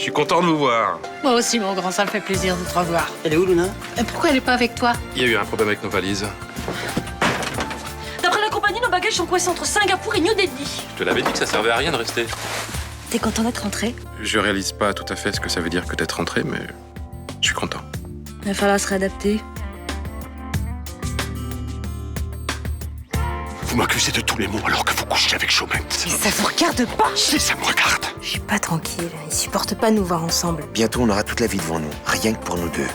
suis content de vous voir. Moi aussi, mon grand, ça me fait plaisir de te revoir. Elle est où, Luna? Et pourquoi elle est pas avec toi? Il y a eu un problème avec nos valises. D'après la compagnie, nos bagages sont coincés entre Singapour et New Delhi. Je te l'avais dit que ça servait à rien de rester. T'es content d'être rentré? Je réalise pas tout à fait ce que ça veut dire que d'être rentré, mais je suis content. Il va falloir se réadapter. Vous m'accusez de tous les maux alors que vous couchez avec Chaumette. Mais ça vous regarde pas! Mais ça me regarde. Je suis pas tranquille. Ils supportent pas de nous voir ensemble. Bientôt, on aura toute la vie devant nous. Rien que pour nous deux.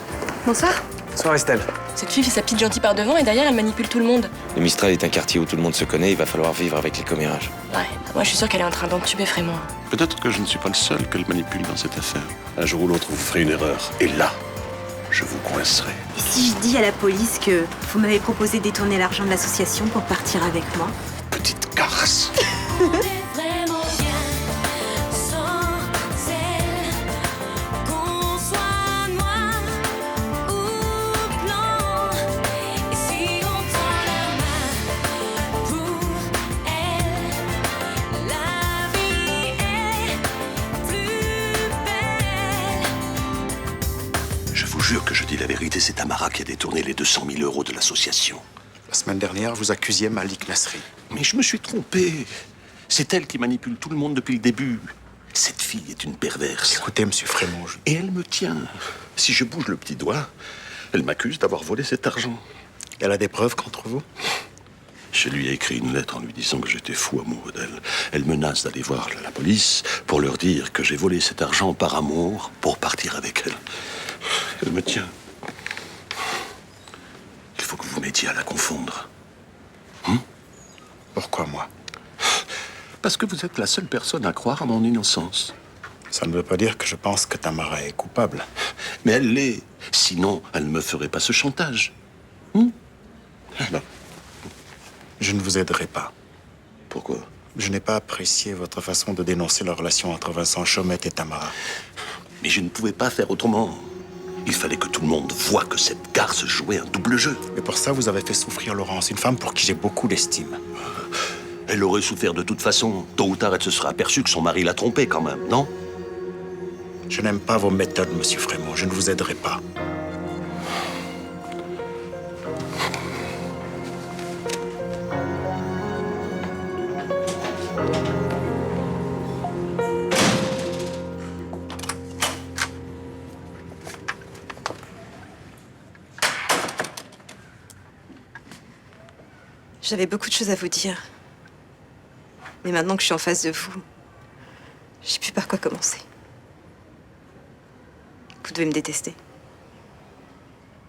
Bonsoir. Bonsoir, Estelle. Cette fille fait sa petite gentille par devant et derrière, elle manipule tout le monde. Le Mistral est un quartier où tout le monde se connaît. Il va falloir vivre avec les commérages. Ouais, moi je suis sûre qu'elle est en train d'entuber Frémont. Peut-être que je ne suis pas le seul qu'elle manipule dans cette affaire. Un jour ou l'autre, vous ferez une erreur. Et là, je vous coincerai. Et si je dis à la police que vous m'avez proposé de détourner l'argent de l'association pour partir avec moi? Petite garce. Je vous jure que je dis la vérité, c'est Tamara qui a détourné les 200 000 euros de l'association. La semaine dernière, vous accusiez Malik Nasri. Mais je me suis trompé. C'est elle qui manipule tout le monde depuis le début. Cette fille est une perverse. Écoutez, monsieur Frémont, Et elle me tient. Si je bouge le petit doigt, elle m'accuse d'avoir volé cet argent. elle a des preuves contre vous? Je lui ai écrit une lettre en lui disant que j'étais fou amoureux d'elle. Elle menace d'aller voir la police pour leur dire que j'ai volé cet argent par amour pour partir avec elle. Elle me tient. Il faut que vous m'aidiez à la confondre. Pourquoi moi? Parce que vous êtes la seule personne à croire à mon innocence. Ça ne veut pas dire que je pense que Tamara est coupable. Mais elle l'est. Sinon, elle ne me ferait pas ce chantage. Non. Je ne vous aiderai pas. Pourquoi? Je n'ai pas apprécié votre façon de dénoncer la relation entre Vincent Chaumette et Tamara. Mais je ne pouvais pas faire autrement. Il fallait que tout le monde voie que cette garce jouait un double jeu. Et pour ça, vous avez fait souffrir Laurence, une femme pour qui j'ai beaucoup d'estime. Elle aurait souffert de toute façon. Tôt ou tard, elle se serait aperçue que son mari l'a trompée quand même, non? Je n'aime pas vos méthodes, monsieur Frémont. Je ne vous aiderai pas. J'avais beaucoup de choses à vous dire. Mais maintenant que je suis en face de vous, je sais plus par quoi commencer. Vous devez me détester.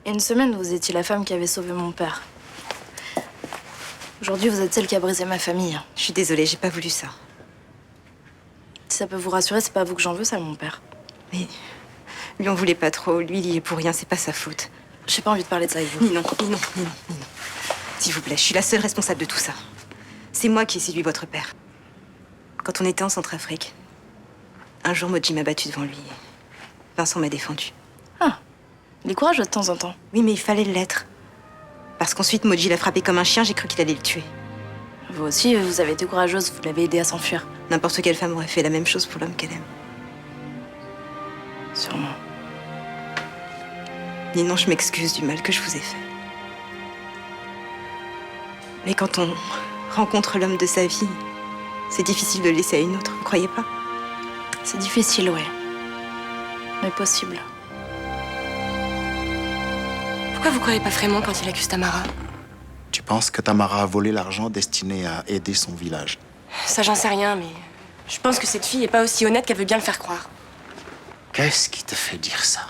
Il y a une semaine, vous étiez la femme qui avait sauvé mon père. Aujourd'hui, vous êtes celle qui a brisé ma famille. Je suis désolée, j'ai pas voulu ça. Si ça peut vous rassurer, c'est pas à vous que j'en veux, ça, mon père. Mais lui, on voulait pas trop. Lui, il y est pour rien, c'est pas sa faute. J'ai pas envie de parler de ça avec vous. Ni non, ni non, ni non, ni non. S'il vous plaît, je suis la seule responsable de tout ça. C'est moi qui ai séduit votre père. Quand on était en Centrafrique, un jour, Moji m'a battue devant lui. Vincent m'a défendu. Ah, il est courageux de temps en temps. Oui, mais il fallait l'être. Parce qu'ensuite, Moji l'a frappé comme un chien, j'ai cru qu'il allait le tuer. Vous aussi, vous avez été courageuse, vous l'avez aidé à s'enfuir. N'importe quelle femme aurait fait la même chose pour l'homme qu'elle aime. Sûrement. Ni non, je m'excuse du mal que je vous ai fait. Mais quand on rencontre l'homme de sa vie, c'est difficile de le laisser à une autre, vous croyez pas? C'est difficile, ouais. Mais possible. Pourquoi vous croyez pas Frémont quand il accuse Tamara? Tu penses que Tamara a volé l'argent destiné à aider son village? Ça, j'en sais rien, mais je pense que cette fille est pas aussi honnête qu'elle veut bien le faire croire. Qu'est-ce qui te fait dire ça?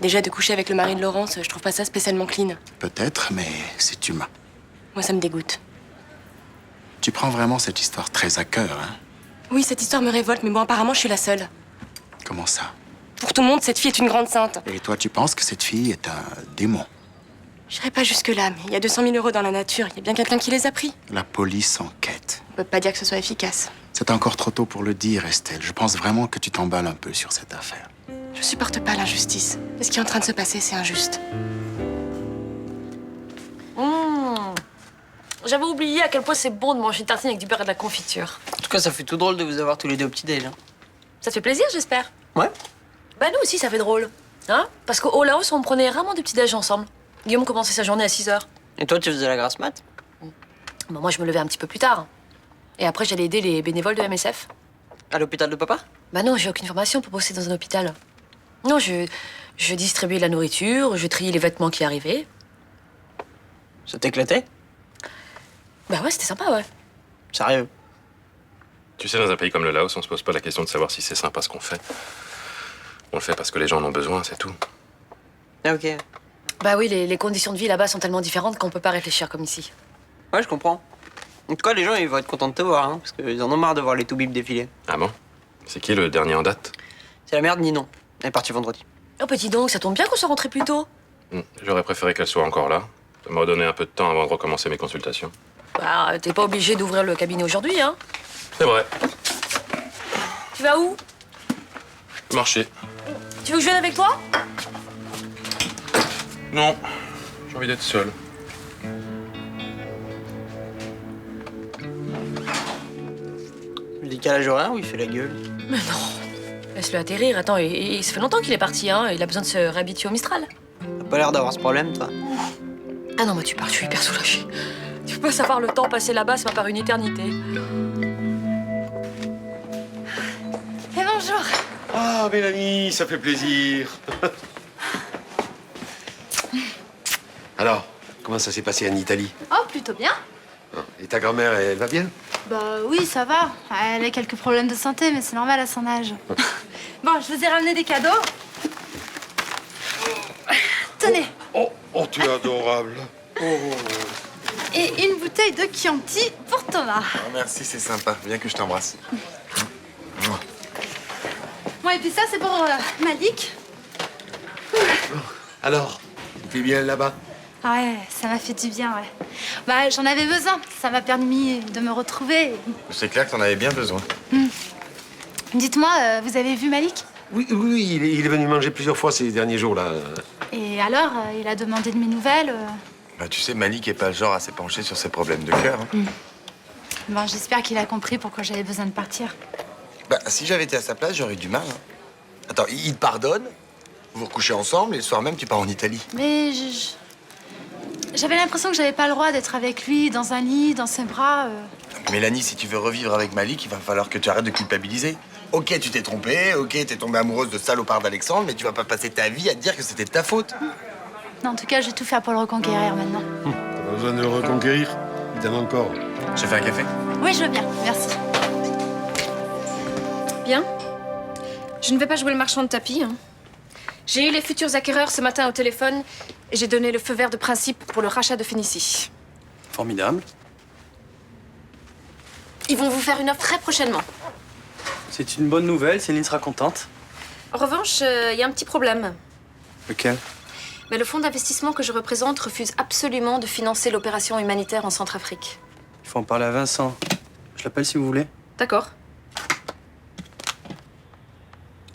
Déjà, de coucher avec le mari de Laurence, je trouve pas ça spécialement clean. Peut-être, mais c'est humain. Moi, ça me dégoûte. Tu prends vraiment cette histoire très à cœur, hein? Oui, cette histoire me révolte, mais bon, apparemment, je suis la seule. Comment ça? Pour tout le monde, cette fille est une grande sainte. Et toi, tu penses que cette fille est un démon? J'irai pas jusque-là, mais il y a 200 000 euros dans la nature. Il y a bien quelqu'un qui les a pris. La police enquête. On peut pas dire que ce soit efficace. C'est encore trop tôt pour le dire, Estelle. Je pense vraiment que tu t'emballes un peu sur cette affaire. Je supporte pas l'injustice. Ce qui est en train de se passer, c'est injuste. J'avais oublié à quel point c'est bon de manger une tartine avec du beurre et de la confiture. En tout cas, ça fait tout drôle de vous avoir tous les deux au petit-déj. Ça te fait plaisir, j'espère. Ouais. Bah nous aussi, ça fait drôle. Hein? Parce qu'au Laos, on prenait rarement des petits déj ensemble. Guillaume commençait sa journée à 6h. Et toi, tu faisais la grasse mat? Bah, moi, je me levais un petit peu plus tard. Et après, j'allais aider les bénévoles de MSF. À l'hôpital de papa? Bah non, j'ai aucune formation pour bosser dans un hôpital. Non, je distribuais la nourriture, je triais les vêtements qui arrivaient. Ça t'éclatait? Bah ouais, c'était sympa, ouais. Sérieux? Tu sais, dans un pays comme le Laos, on se pose pas la question de savoir si c'est sympa ce qu'on fait. On le fait parce que les gens en ont besoin, c'est tout. Ah, ok. Bah oui, les conditions de vie là-bas sont tellement différentes qu'on peut pas réfléchir comme ici. Ouais, je comprends. En tout cas, les gens, ils vont être contents de te voir, hein, parce qu'ils en ont marre de voir les toubibs défiler. Ah bon? C'est qui le dernier en date? C'est la mère de Ninon. Elle est partie vendredi. Oh, petit donc, ça tombe bien qu'on soit rentré plus tôt. J'aurais préféré qu'elle soit encore là. Ça m'aurait donné un peu de temps avant de recommencer mes consultations. Bah, t'es pas obligé d'ouvrir le cabinet aujourd'hui, hein. C'est vrai. Tu vas où? Marché. Tu veux que je vienne avec toi? Non. J'ai envie d'être seul. Le décalage horaire où il fait la gueule. Mais non. Laisse-le atterrir. Attends, et ça fait longtemps qu'il est parti, hein. Il a besoin de se réhabituer au Mistral. T'as pas l'air d'avoir ce problème, toi. Ah non, moi tu pars, je suis hyper soulagée. Tu peux pas savoir le temps passé là-bas, ça m'a paru une éternité. Et bonjour. Ah, Mélanie, ça fait plaisir. Alors, comment ça s'est passé en Italie? Oh, plutôt bien. Et ta grand-mère, elle va bien? Bah oui, ça va. Elle a quelques problèmes de santé, mais c'est normal à son âge. Bon, je vous ai ramené des cadeaux. Tenez. Oh, tu es adorable. Et une bouteille de Chianti pour Thomas. Ah, merci, c'est sympa. Viens que je t'embrasse. Bon, et puis ça, c'est pour Malik. Alors, t'es bien là-bas? Ah ouais, ça m'a fait du bien, ouais. Bah, j'en avais besoin. Ça m'a permis de me retrouver. C'est clair que t'en avais bien besoin. Dites-moi, vous avez vu Malik? Oui, il est venu manger plusieurs fois ces derniers jours-là. Et alors, il a demandé de mes nouvelles. Bah, tu sais, Malik est pas le genre à s'épancher sur ses problèmes de cœur. Hein. Bon, j'espère qu'il a compris pourquoi j'avais besoin de partir. Bah, si j'avais été à sa place, j'aurais eu du mal. Hein. Attends, il te pardonne, vous recouchez ensemble et le soir même, tu pars en Italie. Mais j'avais l'impression que j'avais pas le droit d'être avec lui, dans un lit, dans ses bras. Mélanie, si tu veux revivre avec Malik, il va falloir que tu arrêtes de culpabiliser. Ok, tu t'es trompée, ok, t'es tombée amoureuse de salopard d'Alexandre, mais tu vas pas passer ta vie à te dire que c'était de ta faute. Non, en tout cas, je vais tout faire pour le reconquérir maintenant. T'as pas besoin de le reconquérir. Il t'aime encore. J'ai fait un café? Oui, je veux bien, merci. Bien. Je ne vais pas jouer le marchand de tapis. Hein. J'ai eu les futurs acquéreurs ce matin au téléphone et j'ai donné le feu vert de principe pour le rachat de Phénicie. Formidable. Ils vont vous faire une offre très prochainement. C'est une bonne nouvelle, Céline sera contente. En revanche, il y a un petit problème. Lequel? Mais le fonds d'investissement que je représente refuse absolument de financer l'opération humanitaire en Centrafrique. Il faut en parler à Vincent. Je l'appelle si vous voulez. D'accord.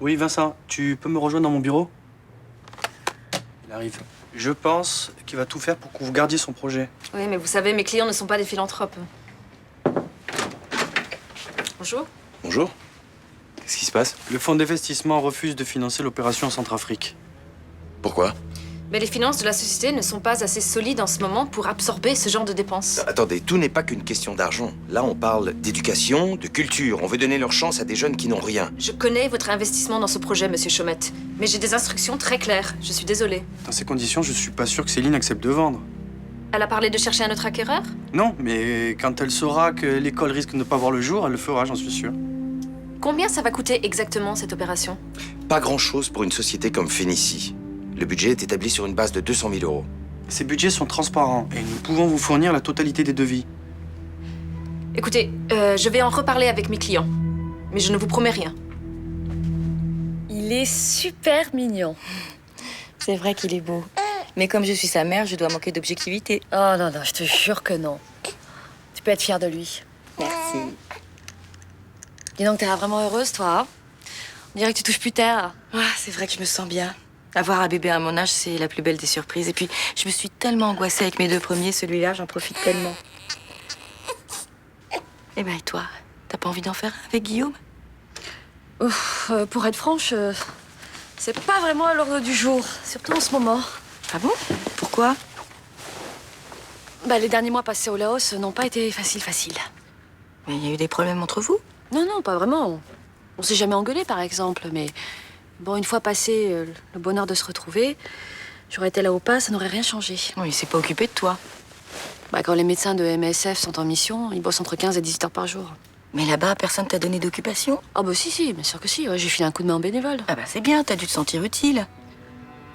Oui, Vincent, tu peux me rejoindre dans mon bureau? Il arrive. Je pense qu'il va tout faire pour que vous gardiez son projet. Oui, mais vous savez, mes clients ne sont pas des philanthropes. Bonjour. Bonjour. Qu'est-ce qui se passe? Le fonds d'investissement refuse de financer l'opération en Centrafrique. Pourquoi? Mais les finances de la société ne sont pas assez solides en ce moment pour absorber ce genre de dépenses. Attendez, tout n'est pas qu'une question d'argent. Là, on parle d'éducation, de culture. On veut donner leur chance à des jeunes qui n'ont rien. Je connais votre investissement dans ce projet, monsieur Chaumette. Mais j'ai des instructions très claires. Je suis désolée. Dans ces conditions, je suis pas sûr que Céline accepte de vendre. Elle a parlé de chercher un autre acquéreur? Non, mais quand elle saura que l'école risque de ne pas voir le jour, elle le fera, j'en suis sûr. Combien ça va coûter exactement, cette opération? Pas grand-chose pour une société comme Phénicie. Le budget est établi sur une base de 200 000 euros. Ces budgets sont transparents et nous pouvons vous fournir la totalité des devis. Écoutez, je vais en reparler avec mes clients. Mais je ne vous promets rien. Il est super mignon. C'est vrai qu'il est beau. Mais comme je suis sa mère, je dois manquer d'objectivité. Oh non, non, je te jure que non. Tu peux être fière de lui. Merci. Dis donc, t'es vraiment heureuse, toi, hein? On dirait que tu touches plus terre. Ah, c'est vrai que je me sens bien. Avoir un bébé à mon âge, c'est la plus belle des surprises. Et puis, je me suis tellement angoissée avec mes deux premiers. Celui-là, j'en profite tellement. Eh ben, et toi, t'as pas envie d'en faire un avec Guillaume? Ouf, pour être franche, C'est pas vraiment à l'ordre du jour, surtout en ce moment. Ah bon? Pourquoi? Bah, les derniers mois passés au Laos n'ont pas été faciles. Mais il y a eu des problèmes entre vous? Non, non, pas vraiment. On s'est jamais engueulé, par exemple, mais bon, une fois passé le bonheur de se retrouver, j'aurais été là ou pas, ça n'aurait rien changé. Oui, il s'est pas occupé de toi. Bah, quand les médecins de MSF sont en mission, ils bossent entre 15 et 18 heures par jour. Mais là-bas, personne t'a donné d'occupation? Ah bah si, bien sûr que si. Ouais, j'ai filé un coup de main en bénévole. Ah bah c'est bien, t'as dû te sentir utile.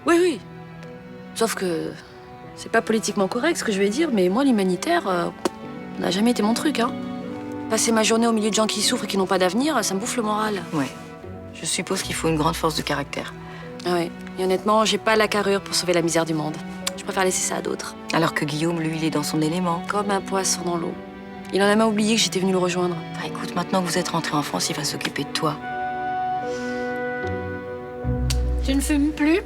Oui, oui. Sauf que c'est pas politiquement correct ce que je vais dire, mais moi, l'humanitaire, n'a jamais été mon truc, hein. Passer ma journée au milieu de gens qui souffrent et qui n'ont pas d'avenir, ça me bouffe le moral. Ouais. Je suppose qu'il faut une grande force de caractère. Ah ouais. Et honnêtement, j'ai pas la carrure pour sauver la misère du monde. Je préfère laisser ça à d'autres. Alors que Guillaume, lui, il est dans son élément. Comme un poisson dans l'eau. Il en a même oublié que j'étais venue le rejoindre. Bah écoute, maintenant que vous êtes rentré en France, il va s'occuper de toi. Tu ne fumes plus?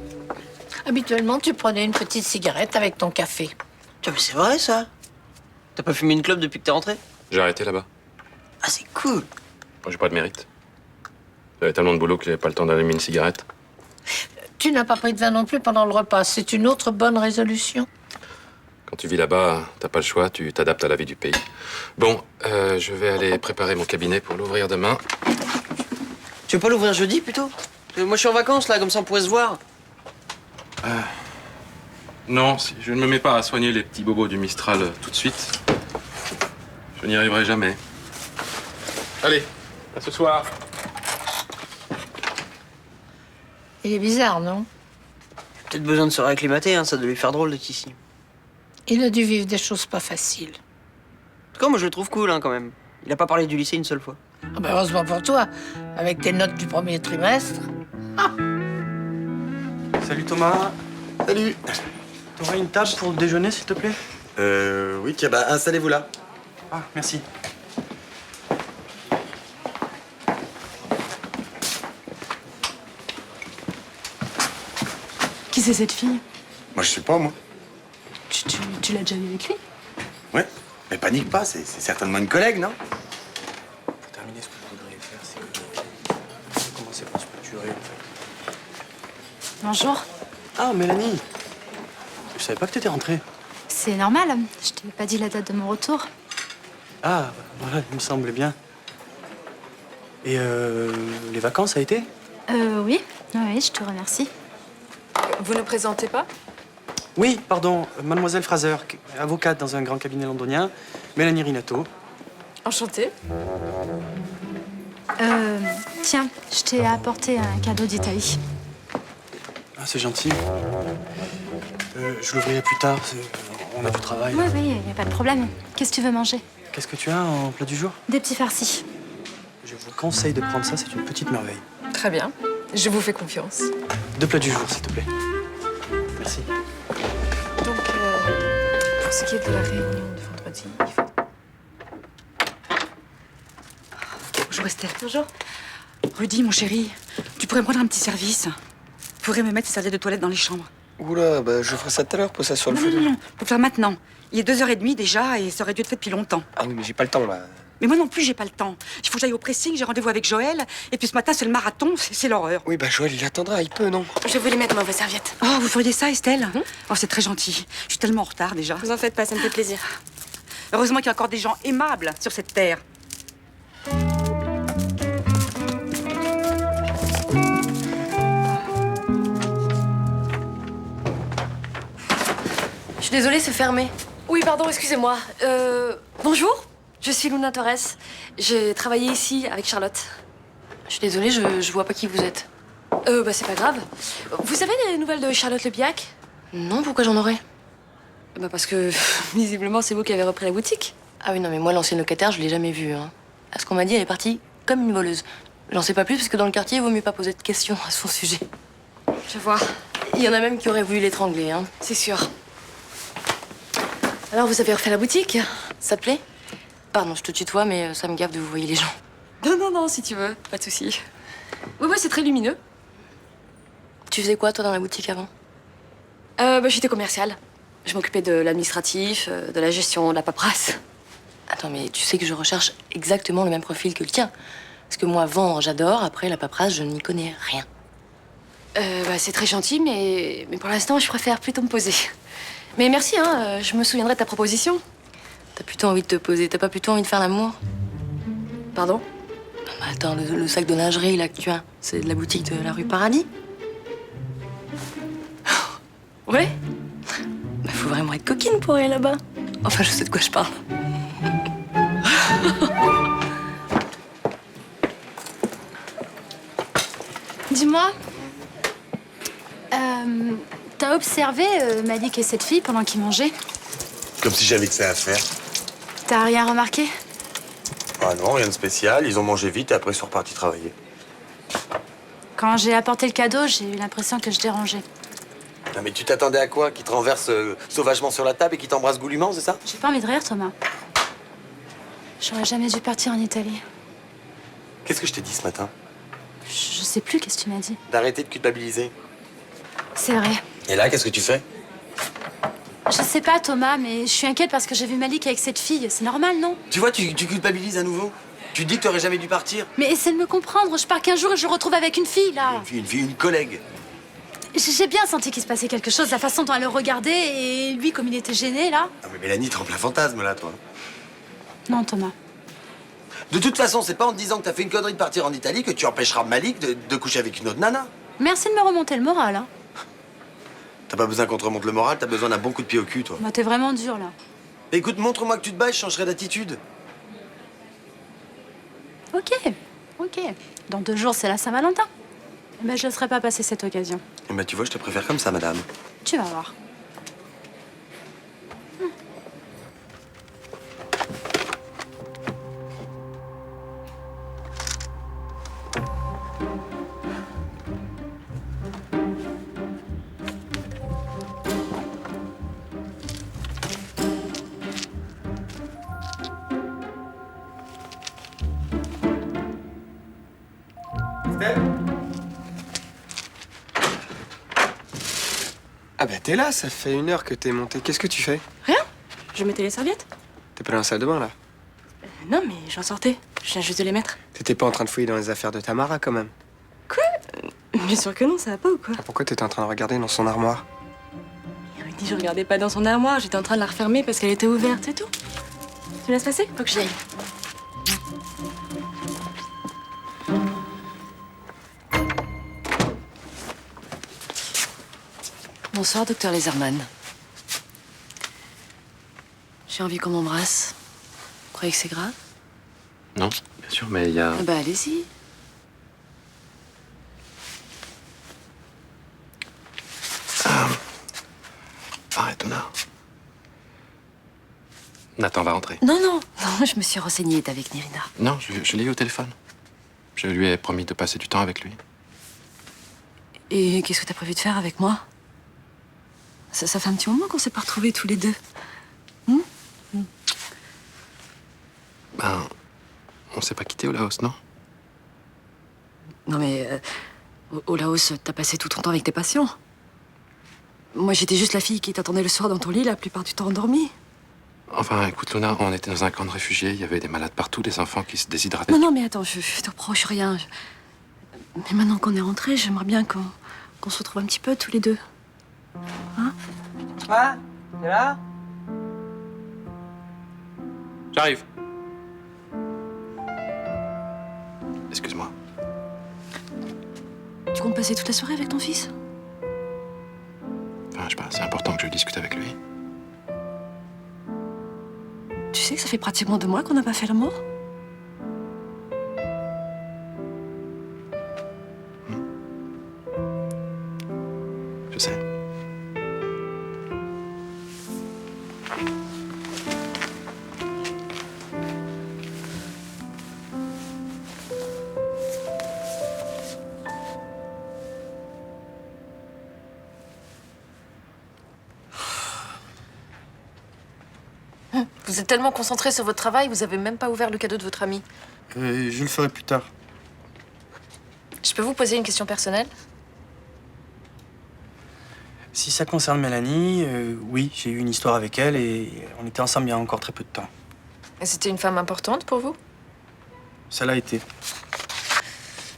Habituellement, tu prenais une petite cigarette avec ton café. Tiens, mais c'est vrai, ça. T'as pas fumé une clope depuis que t'es rentré? J'ai arrêté là-bas. Ah, c'est cool. Moi, j'ai pas de mérite. J'avais tellement de boulot que j'avais pas le temps d'allumer une cigarette. Tu n'as pas pris de vin non plus pendant le repas. C'est une autre bonne résolution. Quand tu vis là-bas, t'as pas le choix, tu t'adaptes à la vie du pays. Bon, je vais aller préparer mon cabinet pour l'ouvrir demain. Tu veux pas l'ouvrir jeudi, plutôt? Moi, je suis en vacances, là, comme ça, on pourrait se voir. Non, si je ne me mets pas à soigner les petits bobos du Mistral tout de suite, je n'y arriverai jamais. Allez, à ce soir. Il est bizarre, non? Peut-être besoin de se réacclimater, hein, ça doit lui faire drôle d'être ici. Il a dû vivre des choses pas faciles. En tout cas, moi, je le trouve cool, hein, quand même. Il a pas parlé du lycée une seule fois. Ah bah heureusement pour toi, avec tes notes du premier trimestre. Salut Thomas. Salut. T'aurais une table pour le déjeuner, s'il te plaît? Oui, tiens, bah, installez-vous là. Ah, merci. Qui c'est cette fille? Moi, je sais pas, moi. Tu l'as déjà vu avec lui? Ouais. Mais panique pas, c'est certainement une collègue, non? Pour terminer, ce que je voudrais faire, c'est que commencer par se structurer, en fait. Bonjour. Ah, Mélanie. Je savais pas que t'étais rentrée. C'est normal. Je t'ai pas dit la date de mon retour. Ah, voilà, il me semblait bien. Et les vacances, ça a été? Oui. Oui, je te remercie. Vous ne présentez pas? Oui, pardon, mademoiselle Fraser, avocate dans un grand cabinet londonien, Mélanie Rinato. Enchantée. Tiens, je t'ai apporté un cadeau d'Italie. Ah, c'est gentil. Je l'ouvrirai plus tard, on a du travail. Oui, y a pas de problème. Qu'est-ce que tu veux manger? Qu'est-ce que tu as en plat du jour? Des petits farcis. Je vous conseille de prendre ça, c'est une petite merveille. Très bien. Je vous fais confiance. 2 plats du jour, s'il te plaît. Merci. Donc, pour ce qui est de la réunion de vendredi, il faut... Bonjour Estelle. Bonjour. Rudy, mon chéri, tu pourrais me rendre un petit service? Tu pourrais me mettre tes serviettes de toilette dans les chambres. Oula, bah je ferai ça tout à l'heure, pose ça sur le Non, fauteuil. non, faut le faire maintenant. Il est 2h30 déjà et ça aurait dû être fait depuis longtemps. Ah oui, mais j'ai pas le temps, là. Mais moi non plus, j'ai pas le temps. Il faut que j'aille au pressing, j'ai rendez-vous avec Joël. Et puis ce matin, c'est le marathon, c'est l'horreur. Oui, bah Joël, il attendra, il peut, non? Je vais vous les mettre dans vos serviettes. Oh, vous feriez ça, Estelle? Oh, c'est très gentil. Je suis tellement en retard déjà. Vous en faites pas, ça me fait plaisir. Heureusement qu'il y a encore des gens aimables sur cette terre. Je suis désolée, c'est fermé. Oui, pardon, excusez-moi. Bonjour, je suis Luna Torres. J'ai travaillé ici avec Charlotte. Je suis désolée, je vois pas qui vous êtes. Bah c'est pas grave. Vous avez des nouvelles de Charlotte Lebiac? Non, pourquoi j'en aurais? Bah parce que, visiblement, c'est vous qui avez repris la boutique. Ah oui, non, mais moi, l'ancienne locataire, je l'ai jamais vue, hein. À ce qu'on m'a dit, elle est partie comme une voleuse. J'en sais pas plus, parce que dans le quartier, il vaut mieux pas poser de questions à son sujet. Je vois. Il y en a même qui auraient voulu l'étrangler, hein. C'est sûr. Alors, vous avez refait la boutique? Ça te plaît? Pardon, je te tutoie, mais ça me gaffe de vous voyer les gens. Non, si tu veux, pas de souci. Oui, c'est très lumineux. Tu faisais quoi, toi, dans la boutique avant? Bah, j'étais commerciale. Je m'occupais de l'administratif, de la gestion, de la paperasse. Attends, mais tu sais que je recherche exactement le même profil que le tien. Parce que moi, vendre, j'adore. Après, la paperasse, je n'y connais rien. C'est très gentil, mais pour l'instant, je préfère plutôt me poser. Mais merci, hein, je me souviendrai de ta proposition. T'as plutôt envie de te poser, t'as pas plutôt envie de faire l'amour? Pardon? Non, mais attends, le sac de lingerie là que tu as, c'est de la boutique de la rue Paradis? Ouais? Bah, faut vraiment être coquine pour aller là-bas. Enfin, je sais de quoi je parle. Dis-moi, t'as observé Malik et cette fille pendant qu'ils mangeaient? Comme si j'avais que ça à faire. T'as rien remarqué? Ah non, rien de spécial. Ils ont mangé vite et après ils sont repartis travailler. Quand j'ai apporté le cadeau, j'ai eu l'impression que je dérangeais. Non mais tu t'attendais à quoi? Qu'ils te renversent sauvagement sur la table et qu'ils t'embrassent goulûment, c'est ça? J'ai pas envie de rire, Thomas. J'aurais jamais dû partir en Italie. Qu'est-ce que je t'ai dit ce matin? Je sais plus qu'est-ce que tu m'as dit. D'arrêter de culpabiliser. C'est vrai. Et là, qu'est-ce que tu fais? Je sais pas, Thomas, mais je suis inquiète parce que j'ai vu Malik avec cette fille. C'est normal, non? Tu vois, tu culpabilises à nouveau. Tu dis que t'aurais jamais dû partir. Mais essaie de me comprendre. Je pars qu'un jour et je me retrouve avec une fille, là. Une collègue. J'ai bien senti qu'il se passait quelque chose, la façon dont elle le regardait et lui, comme il était gêné, là. Non mais Mélanie, t'es en plein fantasme là, toi. Non, Thomas. De toute façon, c'est pas en te disant que t'as fait une connerie de partir en Italie que tu empêcheras Malik de coucher avec une autre nana. Merci de me remonter le moral, hein. T'as pas besoin qu'on te remonte le moral, t'as besoin d'un bon coup de pied au cul, toi. Bah, t'es vraiment dur, là. Écoute, montre-moi que tu te bats et je changerai d'attitude. Ok. Dans 2 jours, c'est la Saint-Valentin. Eh ben, je laisserai pas passer cette occasion. Eh ben, tu vois, je te préfère comme ça, madame. Tu vas voir. Ah bah t'es là, ça fait 1 heure que t'es monté. Qu'est-ce que tu fais? Rien. Je mettais les serviettes. T'es pas dans la salle de bain là? Non, mais j'en sortais. Je viens juste de les mettre. T'étais pas en train de fouiller dans les affaires de Tamara quand même? Quoi? Bien sûr que non, ça va pas ou quoi? Pourquoi t'étais en train de regarder dans son armoire? Il dit je regardais pas dans son armoire, j'étais en train de la refermer parce qu'elle était ouverte, c'est tout. Tu me laisses passer? Faut que j'y aille. Bonsoir, docteur Laserman. J'ai envie qu'on m'embrasse. Vous croyez que c'est grave? Non, bien sûr, mais il y a... Ah bah allez-y. Arrête, Nona. Nathan va rentrer. Non, je me suis renseignée, t'es avec Nirina. Non, je l'ai eu au téléphone. Je lui ai promis de passer du temps avec lui. Et qu'est-ce que t'as prévu de faire avec moi? Ça fait un petit moment qu'on s'est pas retrouvés tous les deux. Ben, on s'est pas quitté au Laos, non? Non mais, au Laos, t'as passé tout ton temps avec tes patients. Moi, j'étais juste la fille qui t'attendait le soir dans ton lit, la plupart du temps endormie. Enfin, écoute, Luna, on était dans un camp de réfugiés. Il y avait des malades partout, des enfants qui se déshydrataient. Non, mais attends, je te reproche rien. Mais maintenant qu'on est rentrés, j'aimerais bien qu'on se retrouve un petit peu tous les deux. Hein? Quoi? T'es là? J'arrive. Excuse-moi. Tu comptes passer toute la soirée avec ton fils? Enfin, je sais pas, c'est important que je discute avec lui. Tu sais que ça fait pratiquement 2 mois qu'on n'a pas fait l'amour? Je sais. Vous êtes tellement concentré sur votre travail, vous avez même pas ouvert le cadeau de votre ami. Je le ferai plus tard. Je peux vous poser une question personnelle? Si ça concerne Mélanie, oui, j'ai eu une histoire avec elle et on était ensemble il y a encore très peu de temps. Et c'était une femme importante pour vous? Ça l'a été.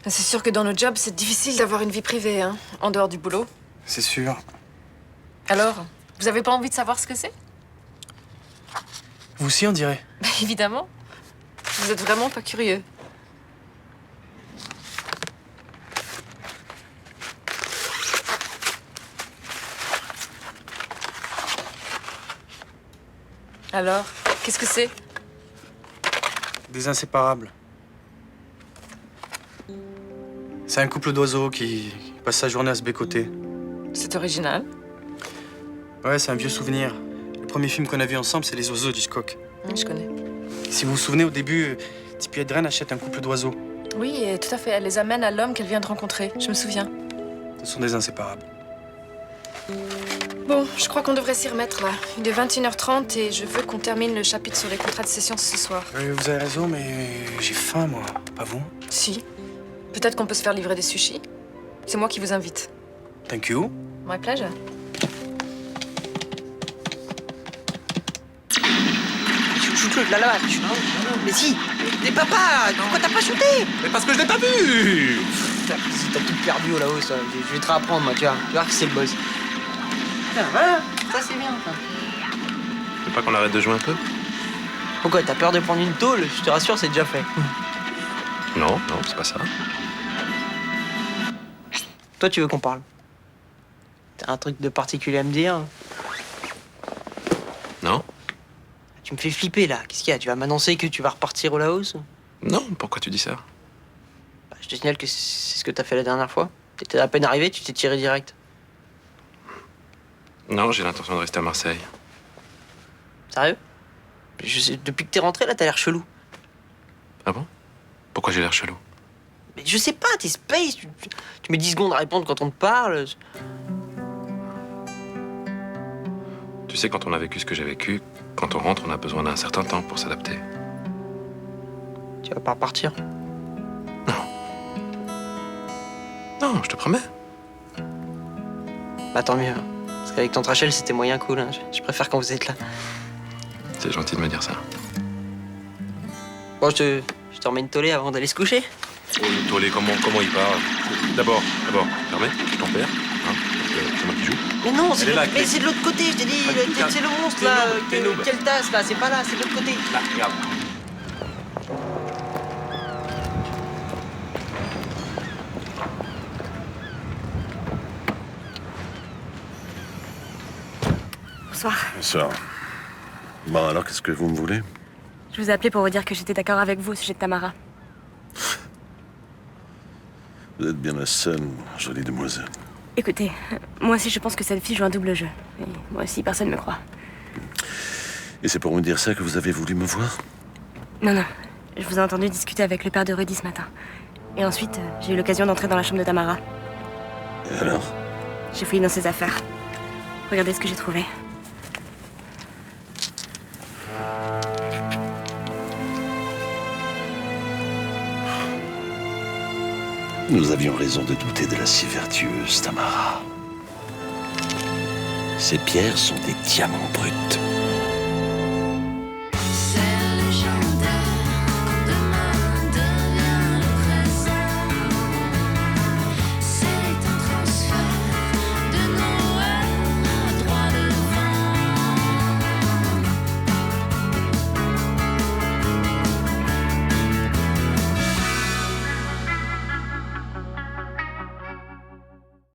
C'est sûr que dans nos jobs, c'est difficile d'avoir une vie privée, hein, en dehors du boulot. C'est sûr. Alors, vous avez pas envie de savoir ce que c'est? Vous aussi, on dirait. Bah, évidemment. Vous êtes vraiment pas curieux. Alors, qu'est-ce que c'est? Des inséparables. C'est un couple d'oiseaux qui passe sa journée à se bécoter. C'est original. Ouais, c'est un vieux souvenir. Le premier film qu'on a vu ensemble, c'est Les oiseaux d'Hitchcock. Je connais. Si vous vous souvenez, au début, Tippi Hedren achète un couple d'oiseaux. Oui, et tout à fait. Elle les amène à l'homme qu'elle vient de rencontrer. Je me souviens. Ce sont des inséparables. Bon, je crois qu'on devrait s'y remettre, là. Il est 21h30 et je veux qu'on termine le chapitre sur les contrats de cession ce soir. Oui, vous avez raison, mais j'ai faim, moi. Pas vous? Si. Peut-être qu'on peut se faire livrer des sushis. C'est moi qui vous invite. Thank you. My pleasure. Shoot, là, mais si, mais papa, pourquoi t'as pas shooté? Mais parce que je l'ai pas vu! Si t'as tout perdu au là-haut, je vais te réapprendre, moi, tu vas voir que c'est le boss. Tiens, voilà, ça c'est bien. Tu veux pas qu'on arrête de jouer un peu? Pourquoi, t'as peur de prendre une tôle? Je te rassure, c'est déjà fait. Non, c'est pas ça. Toi, tu veux qu'on parle? T'as un truc de particulier à me dire? Non? Tu me fais flipper, là. Qu'est-ce qu'il y a? Tu vas m'annoncer que tu vas repartir au Laos? Non, pourquoi tu dis ça? Bah, je te signale que c'est ce que t'as fait la dernière fois. T'étais à peine arrivé, tu t'es tiré direct. Non, j'ai l'intention de rester à Marseille. Sérieux? Depuis que t'es rentré, là, t'as l'air chelou. Ah bon? Pourquoi j'ai l'air chelou? Mais je sais pas, t'es space. Tu mets 10 secondes à répondre quand on te parle. Tu sais, quand on a vécu ce que j'ai vécu, quand on rentre, on a besoin d'un certain temps pour s'adapter. Tu vas pas repartir? Non, je te promets. Bah tant mieux. Parce qu'avec ton Trachel, c'était moyen cool. Hein. Je préfère quand vous êtes là. C'est gentil de me dire ça. Bon, je te remets une tollée avant d'aller se coucher. Oh, le tollé, comment il parle? D'abord, permets, je t'en perds. Hein, c'est moi qui joue. Mais non, c'est de de l'autre côté, je t'ai dit. C'est le monstre, là. Quelle tasse, là? C'est pas là, c'est de l'autre côté. Là, regarde. Bonsoir. Bonsoir. Bon, alors, qu'est-ce que vous me voulez? Je vous ai appelé pour vous dire que j'étais d'accord avec vous au sujet de Tamara. Vous êtes bien la seule, jolie demoiselle. Écoutez, moi aussi je pense que cette fille joue un double jeu. Et moi aussi, personne ne me croit. Et c'est pour me dire ça que vous avez voulu me voir? Non, je vous ai entendu discuter avec le père de Rudy ce matin. Et ensuite, j'ai eu l'occasion d'entrer dans la chambre de Tamara. Et alors? J'ai fouillé dans ses affaires. Regardez ce que j'ai trouvé. Nous avions raison de douter de la si vertueuse Tamara. Ces pierres sont des diamants bruts.